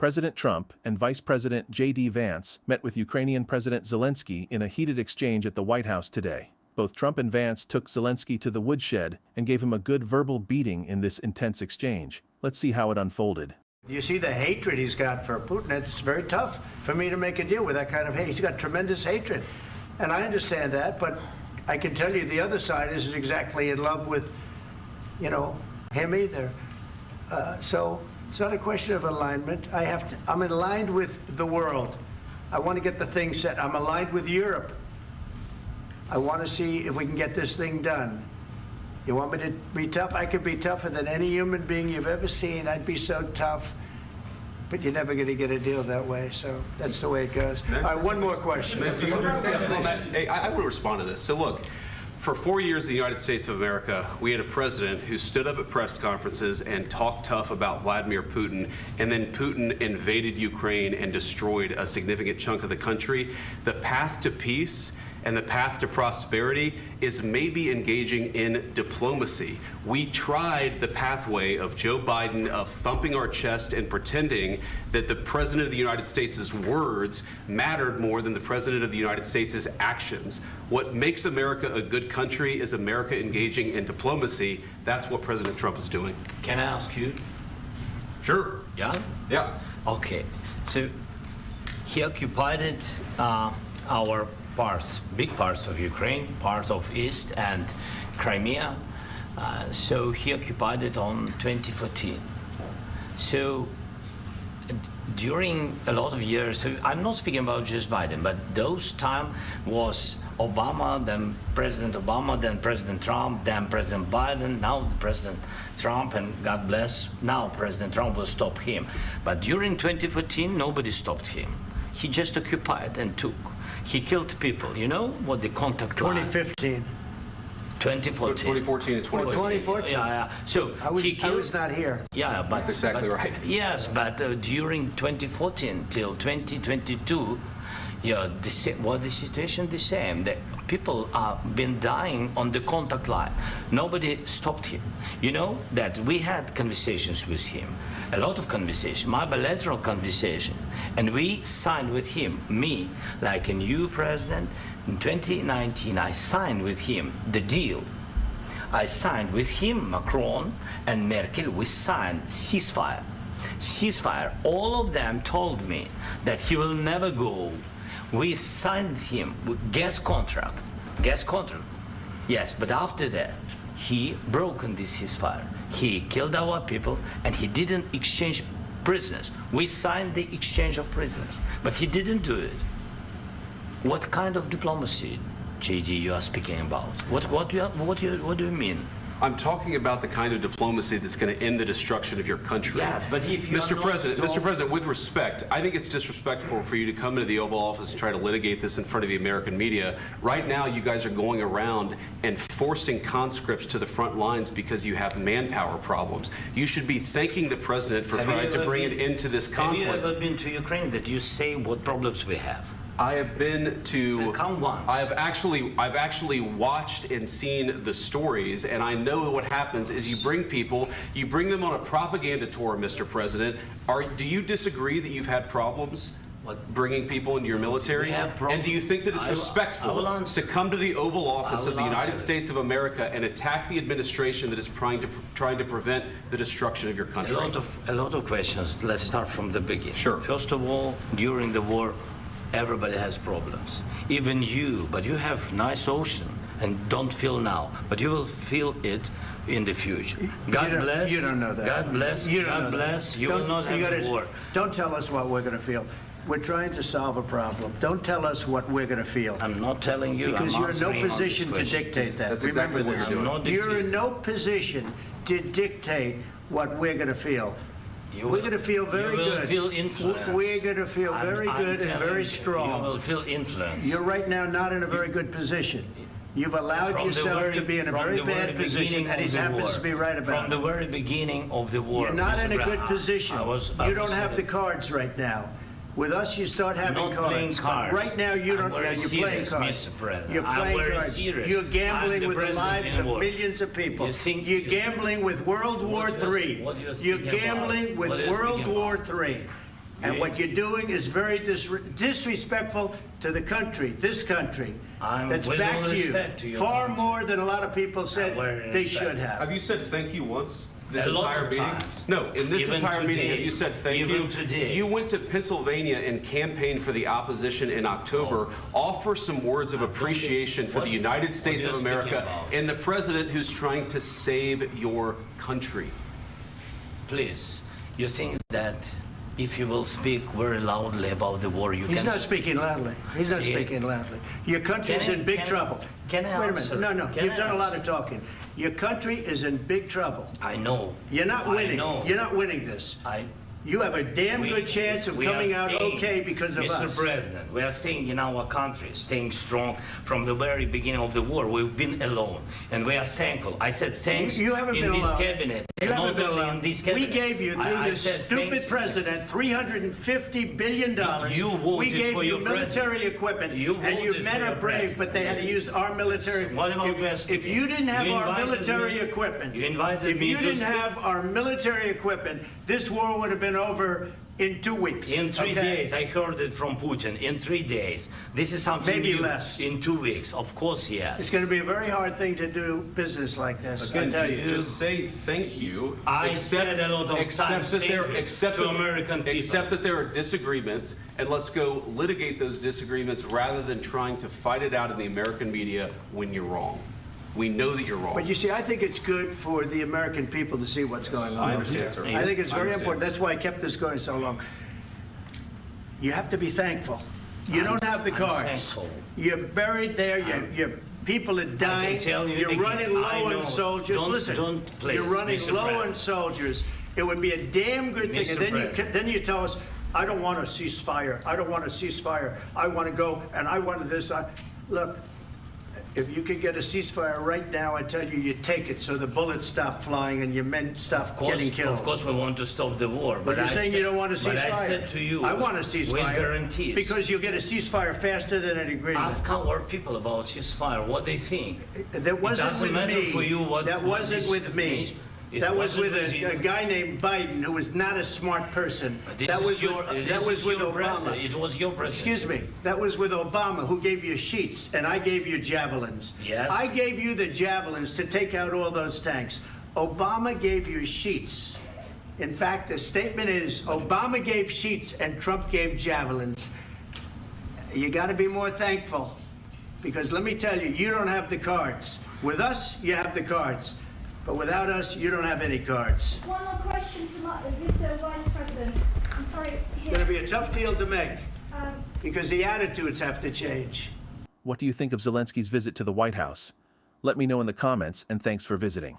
President Trump and Vice President J.D. Vance met with Ukrainian President Zelensky in a heated exchange at the White House today. Both Trump and Vance took Zelensky to the woodshed and gave him a good verbal beating in this intense exchange. Let's see how it unfolded. You see the hatred he's got for Putin. It's very tough for me to make a deal with that kind of hate. He's got tremendous hatred. And I understand that, but I can tell you the other side isn't exactly in love with, him either. So it's not a question of alignment. I'm aligned with the world. I want to get the thing set. I'm aligned with Europe. I want to see if we can get this thing done. You want me to be tough? I could be tougher than any human being you've ever seen. I'd be so tough. But you're never going to get a deal that way, so that's the way it goes. All right, one more question. Hey, I want to respond to this. So look, for 4 years in the United States of America, we had a president who stood up at press conferences and talked tough about Vladimir Putin, and then Putin invaded Ukraine and destroyed a significant chunk of the country. The path to peace and the path to prosperity is maybe engaging in diplomacy. We tried the pathway of Joe Biden, of thumping our chest and pretending that the President of the United States' words mattered more than the President of the United States' actions. What makes America a good country is America engaging in diplomacy. That's what President Trump is doing. Can I ask you? Sure. Yeah? Yeah. Okay. So he occupied our parts, big parts of Ukraine, part of East and Crimea. So he occupied it on 2014. So during a lot of years, so I'm not speaking about just Biden, but those time was Obama, then President Obama, then President Trump, then President Biden, now the President Trump, and God bless, now President Trump will stop him. But during 2014, nobody stopped him. He just occupied and took. He killed people. You know what the contact line? 2015. 2014 2014. and 2014. 2014. Yeah. So I was not here. Yeah, but that's exactly right. Yes, but during 2014 till 2022, the situation the same. The people have been dying on the contact line. Nobody stopped him. You know that we had conversations with him, a lot of conversations, my bilateral conversation, and we signed with him, me, like a new president. In 2019, I signed with him the deal. I signed with him, Macron and Merkel, we signed ceasefire. Ceasefire. All of them told me that he will never go. We signed him with gas contract. Yes, but after that, he broken this ceasefire. He killed our people, and he didn't exchange prisoners. We signed the exchange of prisoners, but he didn't do it. What kind of diplomacy, J.D., you are speaking about? What do you mean? I'm talking about the kind of diplomacy that's going to end the destruction of your country. Yes, but if you Mr. President, with respect, I think it's disrespectful for you to come into the Oval Office and try to litigate this in front of the American media. Right now, you guys are going around and forcing conscripts to the front lines because you have manpower problems. You should be thanking the President for trying to bring an end to this conflict. Have you ever been to Ukraine that you say what problems we have? I have been to. Come once. I've actually watched and seen the stories, and I know what happens is you bring them on a propaganda tour, Mr. President. Do you disagree that you've had problems bringing people into your military? And do you think that it's respectful to come to the Oval Office of the United States of America and attack the administration that is trying to prevent the destruction of your country? A lot of questions. Let's start from the beginning. Sure. First of all, during the war, everybody has problems, even you, but you have nice ocean and don't feel now, but you will feel it in the future. God bless. You don't know that. God bless. God bless. You will not have a war. Don't tell us what we're going to feel. We're trying to solve a problem. Don't tell us what we're going to feel. I'm not telling you. Because you're in no position to dictate that. That's exactly what you're doing. You're in no position to dictate what we're going to feel. We're going to feel very good. You will feel influence. We're going to feel very good and very strong. You will feel influence. You're right now not in a very good position. You've allowed yourself to be in a very bad position, and he happens to be right about it. From the very beginning of the war. You're not in a good position. You don't have the cards right now. With us, you start having cards. Right now, you don't. You're playing cards. You're playing cards. You're gambling with the lives of millions of people. You're gambling with World War III. You're gambling with World War III. And what you're doing is very disrespectful to the country, this country, that's with back all to respect to you, your far country. more than a lot of people said they respect. should have. Have you said thank you once? This A lot entire of meeting? times. No, in this Even entire meeting, today. have you said thank Even you? today. You went to Pennsylvania and campaigned for the opposition in October. Offer some words of appreciation for the United States of America and the president who's trying to save your country. Please, you think that if you will speak very loudly about the war, you He's can... not speaking loudly. He's not speaking loudly. Your country's in big trouble. Can I Wait a answer? minute. No, Can you've I done a lot answer? of talking. Your country is in big trouble. I know. You're not winning. I know. You're not winning this. You have a damn good chance of we are coming out staying, okay because of Mr. us. President, we are staying in our country, staying strong from the very beginning of the war. We've been alone, and we are thankful. I said thanks You haven't in been this alone. cabinet. You and haven't not been only alone. in this cabinet. We gave you, through I this said stupid thank you. president, $350 billion. You voted we gave for you your military president. equipment, You and you voted men for are your brave, but they had to use our military. What about if you didn't have You our invited military me- equipment, you invited if me you to didn't speak- have our military equipment, this war would have been over in 2 weeks. In 3 okay? days, I heard it from Putin. In 3 days, this is something Maybe new. less. In 2 weeks, of course, yes. It's going to be a very hard thing to do business like this. I tell you. Just say thank you. I said a lot of times that thank you accept to that- American people. Accept that there are disagreements, and let's go litigate those disagreements rather than trying to fight it out in the American media when you're wrong. We know that you're wrong. But you see, I think it's good for the American people to see what's going on. I understand, sir. I think it's I very understand. important. That's why I kept this going so long. You have to be thankful. You don't have the I'm cards. thankful. You're buried there. Your people are dying. tell you You're again, running I low know. on soldiers. Don't- Listen, don't, please, you're running Mr. low on President. soldiers. It would be a damn good thing. Mr. And President. then you tell us, I don't want a ceasefire. I don't want a ceasefire. I want to go and I want this. Look, if you could get a ceasefire right now, I tell you, you take it so the bullets stop flying and your men stop getting killed. Of course, we want to stop the war. But you're I saying said- you don't want a ceasefire. But I said to you, I want a ceasefire. with guarantees. Because you'll get a ceasefire faster than an agreement. Ask our people about ceasefire, what they think. That wasn't doesn't with matter me. for you what- That what wasn't this with me. means. It That was wasn't with with you. a guy named Biden who was not a smart person. This That is was your, with, this that was is with your Obama. president. It was your president. Excuse me. That was with Obama, who gave you sheets, and I gave you javelins. Yes. I gave you the javelins to take out all those tanks. Obama gave you sheets. In fact, the statement is Obama gave sheets and Trump gave javelins. You got to be more thankful, because let me tell you, you don't have the cards. With us, you have the cards. But without us, you don't have any cards. One more question to Mr. Vice President. I'm sorry. It's going to be a tough deal to make, Um, because the attitudes have to change. What do you think of Zelensky's visit to the White House? Let me know in the comments, and thanks for visiting.